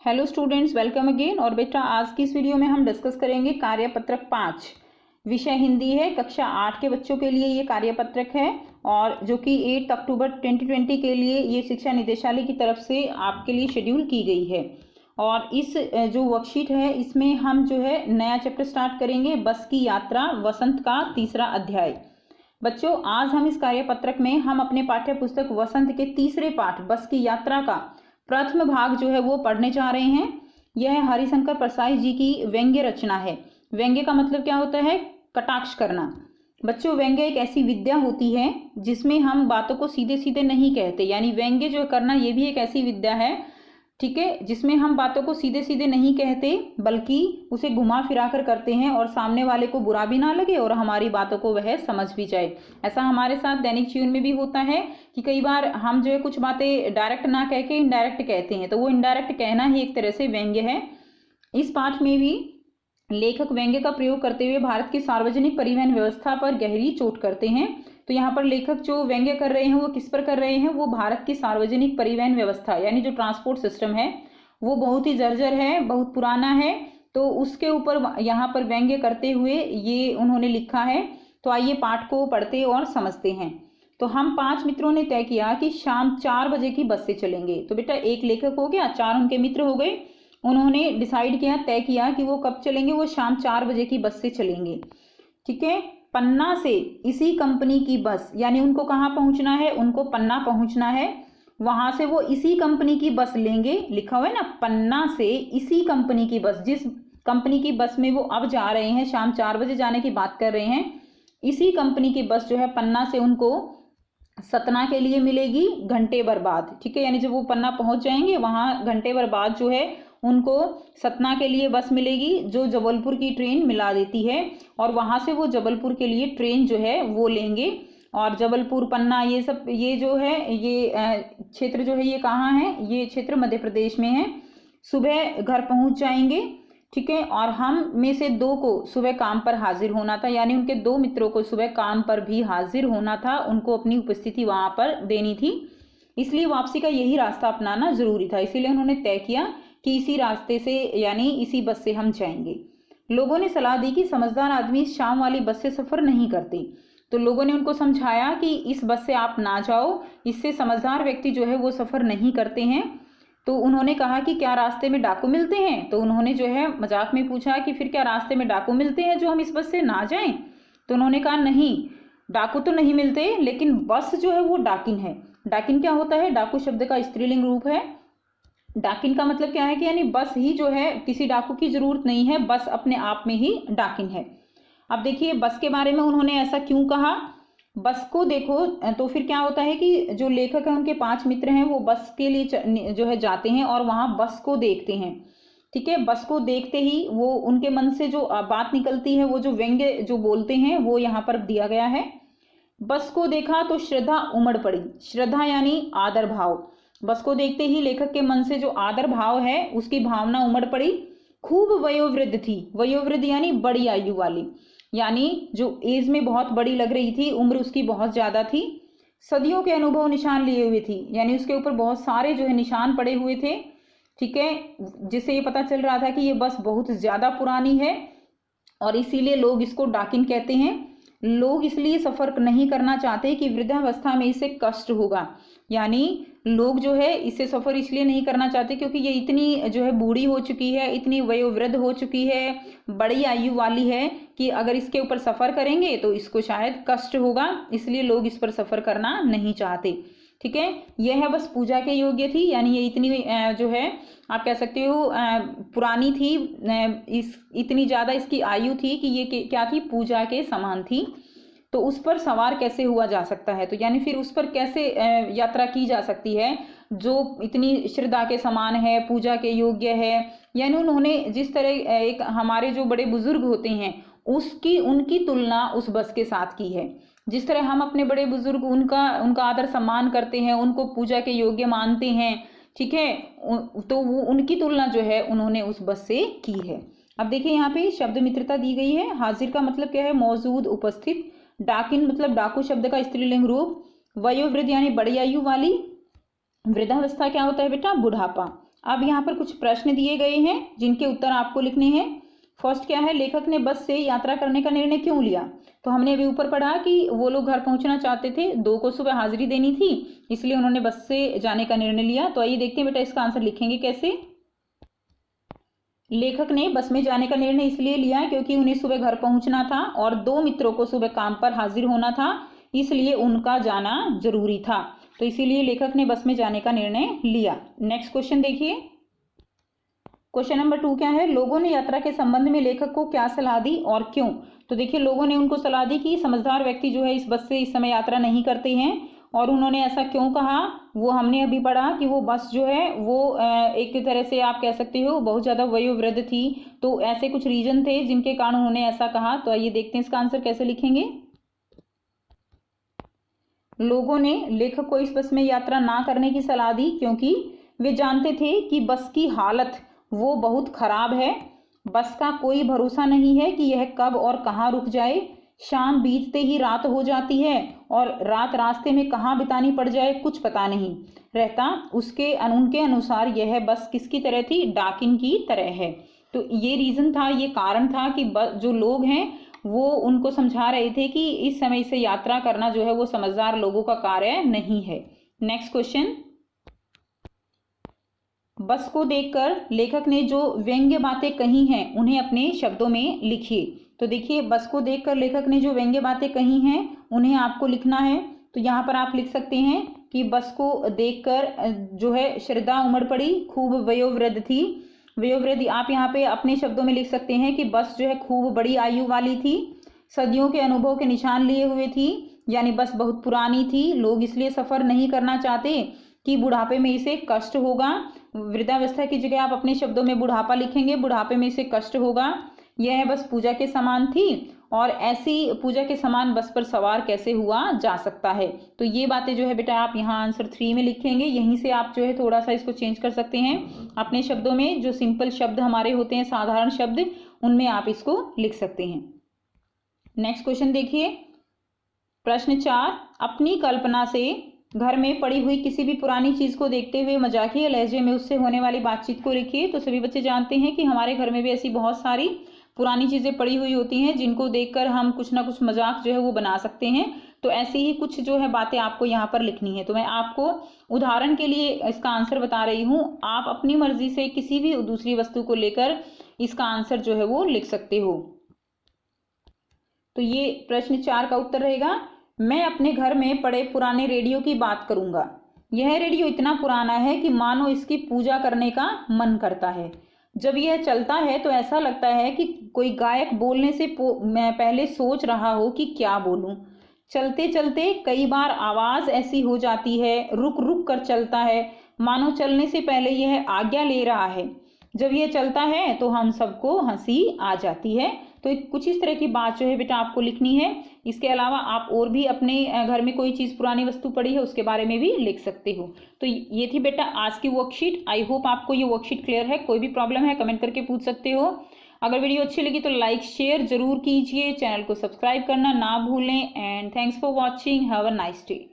Hello students, welcome again. और बेटा आज की इस वीडियो में हम डिस्कस करेंगे कार्यपत्रक 5। विषय हिंदी है। कक्षा 8 के बच्चों के लिए ये कार्यपत्रक है और जो कि 8 अक्टूबर 2020 के लिए ये शिक्षा निदेशालय की तरफ से आपके लिए शेड्यूल की गई है। और इस जो वर्कशीट है इसमें हम जो है नया चैप्टर स्टार्ट करेंगे, बस की यात्रा, वसंत का तीसरा अध्याय। बच्चों आज हम इस कार्यपत्रक में हम अपने पाठ्य पुस्तक वसंत के तीसरे पाठ बस की यात्रा का प्रथम भाग जो है वो पढ़ने जा रहे हैं। यह हरिशंकर परसाई जी की व्यंग्य रचना है। व्यंग्य का मतलब क्या होता है? कटाक्ष करना। बच्चों व्यंग्य एक ऐसी विद्या होती है जिसमें हम बातों को सीधे सीधे नहीं कहते, यानी व्यंग्य जो करना ये भी एक ऐसी विद्या है, ठीक है, जिसमें हम बातों को सीधे सीधे नहीं कहते बल्कि उसे घुमा फिरा कर करते हैं और सामने वाले को बुरा भी ना लगे और हमारी बातों को वह समझ भी जाए। ऐसा हमारे साथ दैनिक जीवन में भी होता है कि कई बार हम जो है कुछ बातें डायरेक्ट ना कह के इनडायरेक्ट कहते हैं, तो वो इनडायरेक्ट कहना ही एक तरह से व्यंग्य है। इस पाठ में भी लेखक व्यंग्य का प्रयोग करते हुए भारत की सार्वजनिक परिवहन व्यवस्था पर गहरी चोट करते हैं। तो यहाँ पर लेखक जो व्यंग्य कर रहे हैं वो किस पर कर रहे हैं? वो भारत की सार्वजनिक परिवहन व्यवस्था यानी जो ट्रांसपोर्ट सिस्टम है वो बहुत ही जर्जर है, बहुत पुराना है, तो उसके ऊपर यहाँ पर व्यंग्य करते हुए ये उन्होंने लिखा है। तो आइए पाठ को पढ़ते और समझते हैं। तो हम 5 मित्रों ने तय किया कि शाम 4 बजे की बस से चलेंगे। तो बेटा एक लेखक हो गया, 4 उनके मित्र हो गए। उन्होंने डिसाइड किया, तय किया कि वो कब चलेंगे, वो शाम 4 बजे की बस से चलेंगे। ठीक है, पन्ना से इसी कंपनी की बस, यानी उनको कहाँ पहुंचना है? उनको पन्ना पहुंचना है। वहां से वो इसी कंपनी की बस लेंगे, लिखा हुआ है ना, पन्ना से इसी कंपनी की बस, जिस कंपनी की बस में वो अब जा रहे हैं, शाम 4 बजे जाने की बात कर रहे हैं, इसी कंपनी की बस जो है पन्ना से उनको सतना के लिए मिलेगी घंटे भर बाद। ठीक है, यानी जब वो पन्ना पहुंच जाएंगे वहां घंटे भर बाद जो है उनको सतना के लिए बस मिलेगी जो जबलपुर की ट्रेन मिला देती है। और वहां से वो जबलपुर के लिए ट्रेन जो है वो लेंगे। और जबलपुर, पन्ना, ये सब ये जो है ये क्षेत्र जो है ये कहाँ है? ये क्षेत्र मध्य प्रदेश में है। सुबह घर पहुंच जाएंगे। ठीक है, और हम में से 2 को सुबह काम पर हाजिर होना था, यानी उनके 2 मित्रों को सुबह काम पर भी हाजिर होना था, उनको अपनी उपस्थिति वहां पर देनी थी। इसलिए वापसी का यही रास्ता अपनाना जरूरी था, इसीलिए उन्होंने तय किया कि इसी रास्ते से यानी इसी बस से हम जाएंगे। लोगों ने सलाह दी कि समझदार आदमी शाम वाली बस से सफर नहीं करते। तो लोगों ने उनको समझाया कि इस बस से आप ना जाओ, इससे समझदार व्यक्ति जो है वो सफर नहीं करते हैं। तो उन्होंने कहा कि क्या रास्ते में डाकू मिलते हैं? तो उन्होंने जो है मजाक में पूछा कि फिर क्या रास्ते में डाकू मिलते हैं जो हम इस बस से ना जाएं? तो उन्होंने कहा नहीं, डाकू तो नहीं मिलते, लेकिन बस जो है वो डाकिन है। डाकिन क्या होता है? डाकू शब्द का स्त्रीलिंग रूप है। डाकिन का मतलब क्या है कि यानी बस ही जो है, किसी डाकू की जरूरत नहीं है, बस अपने आप में ही डाकिन है। अब देखिए बस के बारे में उन्होंने ऐसा क्यों कहा? बस को देखो तो फिर क्या होता है कि जो लेखक है उनके 5 मित्र हैं वो बस के लिए जो है जाते हैं और वहां बस को देखते हैं। ठीक है, बस को देखते ही वो उनके मन से जो बात निकलती है, वो जो व्यंग्य जो बोलते हैं वो यहाँ पर दिया गया है। बस को देखा तो श्रद्धा उमड़ पड़ी। श्रद्धा यानी आदर भाव। बस को देखते ही लेखक के मन से जो आदर भाव है उसकी भावना उमड़ पड़ी। खूब वयोवृद्ध थी। वयोवृद्ध यानी बड़ी आयु वाली, यानी जो एज में बहुत बड़ी लग रही थी, उम्र उसकी बहुत ज्यादा थी। सदियों के अनुभव निशान लिए हुए थी, यानी उसके ऊपर बहुत सारे जो है निशान पड़े हुए थे। ठीक है, जिससे ये पता चल रहा था कि ये बस बहुत ज्यादा पुरानी है और इसीलिए लोग इसको डाकिन कहते हैं। लोग इसलिए सफर नहीं करना चाहते कि वृद्धावस्था में इसे कष्ट होगा, यानी लोग जो है इससे सफर इसलिए नहीं करना चाहते क्योंकि ये इतनी जो है बूढ़ी हो चुकी है, इतनी वयोवृद्ध हो चुकी है, बड़ी आयु वाली है कि अगर इसके ऊपर सफर करेंगे तो इसको शायद कष्ट होगा, इसलिए लोग इस पर सफर करना नहीं चाहते। ठीक है, यह है बस पूजा के योग्य थी, यानी ये इतनी जो है आप कह सकते हो पुरानी थी, इस इतनी ज्यादा इसकी आयु थी कि ये क्या थी? पूजा के समान थी। तो उस पर सवार कैसे हुआ जा सकता है? तो यानी फिर उस पर कैसे यात्रा की जा सकती है जो इतनी श्रद्धा के समान है, पूजा के योग्य है। यानी उन्होंने जिस तरह एक हमारे जो बड़े बुजुर्ग होते हैं उनकी तुलना उस बस के साथ की है। जिस तरह हम अपने बड़े बुजुर्ग उनका आदर सम्मान करते हैं, उनको पूजा के योग्य मानते हैं, ठीक है, तो वो उनकी तुलना जो है उन्होंने उस बस से की है। अब देखिए यहाँ पे शब्द मित्रता दी गई है। हाजिर का मतलब क्या है? मौजूद, उपस्थित। डाकिन मतलब डाकू शब्द का स्त्रीलिंग रूप। वयोवृद्ध यानी बड़ी आयु वाली। वृद्धावस्था क्या होता है बेटा? बुढ़ापा। अब यहाँ पर कुछ प्रश्न दिए गए हैं जिनके उत्तर आपको लिखने हैं। फर्स्ट क्या है, लेखक ने बस से यात्रा करने का निर्णय क्यों लिया? तो हमने अभी ऊपर पढ़ा कि वो लोग घर पहुंचना चाहते थे, 2 को सुबह हाजिरी देनी थी, इसलिए उन्होंने बस से जाने का निर्णय लिया। तो आइए देखते हैं बेटा इसका आंसर लिखेंगे कैसे। लेखक ने बस में जाने का निर्णय इसलिए लिया क्योंकि उन्हें सुबह घर पहुंचना था और 2 मित्रों को सुबह काम पर हाजिर होना था, इसलिए उनका जाना जरूरी था। तो इसीलिए लेखक ने बस में जाने का निर्णय लिया। नेक्स्ट क्वेश्चन देखिए। क्वेश्चन नंबर 2 क्या है, लोगों ने यात्रा के संबंध में लेखक को क्या सलाह दी और क्यों? तो देखिए लोगों ने उनको सलाह दी कि समझदार व्यक्ति जो है इस बस से इस समय यात्रा नहीं करते हैं, और उन्होंने ऐसा क्यों कहा वो हमने अभी पढ़ा कि वो बस जो है वो एक तरह से आप कह सकते हो बहुत ज़्यादा वयोवृद्ध थी, तो ऐसे कुछ रीजन थे जिनके कारण उन्होंने ऐसा कहा। तो आइए देखते हैं इसका आंसर कैसे लिखेंगे। लोगों ने लेखक को इस बस में यात्रा ना करने की सलाह दी क्योंकि वे जानते थे कि बस की हालत वो बहुत खराब है, बस का कोई भरोसा नहीं है कि यह कब और कहाँ रुक जाए, शाम बीतते ही रात हो जाती है और रात रास्ते में कहाँ बितानी पड़ जाए कुछ पता नहीं रहता। उनके अनुसार यह बस किसकी तरह थी, डाकिन की तरह है। तो ये रीज़न था, ये कारण था कि जो लोग हैं वो उनको समझा रहे थे कि इस समय से यात्रा करना जो है वो समझदार लोगों का कार्य नहीं है। नेक्स्ट क्वेश्चन, बस को देखकर लेखक ने जो व्यंग्य बातें कही हैं उन्हें अपने शब्दों में लिखिए। तो देखिए बस को देखकर लेखक ने जो व्यंग्य बातें कही हैं उन्हें आपको लिखना है। तो यहाँ पर आप लिख सकते हैं कि बस को देखकर जो है श्रद्धा उमड़ पड़ी, खूब वयोवृद्ध थी। वयोवृद्ध आप यहाँ पे अपने शब्दों में लिख सकते हैं कि बस जो है खूब बड़ी आयु वाली थी, सदियों के अनुभव के निशान लिए हुए थी, यानी बस बहुत पुरानी थी, लोग इसलिए सफ़र नहीं करना चाहते कि बुढ़ापे में इसे कष्ट होगा। वृद्धावस्था की जगह आप अपने शब्दों में बुढ़ापा लिखेंगे, बुढ़ापे में इसे कष्ट होगा। यह बस पूजा के समान थी और ऐसी पूजा के समान बस पर सवार कैसे हुआ जा सकता है। तो ये बातें जो है बेटा आप यहाँ आंसर 3 में लिखेंगे। यहीं से आप जो है थोड़ा सा इसको चेंज कर सकते हैं अपने शब्दों में, जो सिंपल शब्द हमारे होते हैं साधारण शब्द उनमें आप इसको लिख सकते हैं। नेक्स्ट क्वेश्चन देखिए, प्रश्न 4, अपनी कल्पना से घर में पड़ी हुई किसी भी पुरानी चीज़ को देखते हुए मजाकिया लहजे में उससे होने वाली बातचीत को लिखिए। तो सभी बच्चे जानते हैं कि हमारे घर में भी ऐसी बहुत सारी पुरानी चीज़ें पड़ी हुई होती हैं जिनको देखकर हम कुछ ना कुछ मजाक जो है वो बना सकते हैं। तो ऐसी ही कुछ जो है बातें आपको यहाँ पर लिखनी है। तो मैं आपको उदाहरण के लिए इसका आंसर बता रही हूँ, आप अपनी मर्जी से किसी भी दूसरी वस्तु को लेकर इसका आंसर जो है वो लिख सकते हो। तो ये प्रश्न 4 का उत्तर रहेगा, मैं अपने घर में पड़े पुराने रेडियो की बात करूंगा। यह रेडियो इतना पुराना है कि मानो इसकी पूजा करने का मन करता है। जब यह चलता है तो ऐसा लगता है कि कोई गायक बोलने से मैं पहले सोच रहा हो कि क्या बोलूं। चलते चलते कई बार आवाज़ ऐसी हो जाती है, रुक रुक कर चलता है, मानो चलने से पहले यह आज्ञा ले रहा है। जब यह चलता है तो हम सबको हंसी आ जाती है। तो कुछ इस तरह की बात जो है बेटा आपको लिखनी है। इसके अलावा आप और भी अपने घर में कोई चीज़ पुरानी वस्तु पड़ी है उसके बारे में भी लिख सकते हो। तो ये थी बेटा आज की वर्कशीट। आई होप आपको ये वर्कशीट क्लियर है। कोई भी प्रॉब्लम है कमेंट करके पूछ सकते हो। अगर वीडियो अच्छी लगी तो लाइक शेयर जरूर कीजिए, चैनल को सब्सक्राइब करना ना भूलें। And thanks for watching, have a nice day.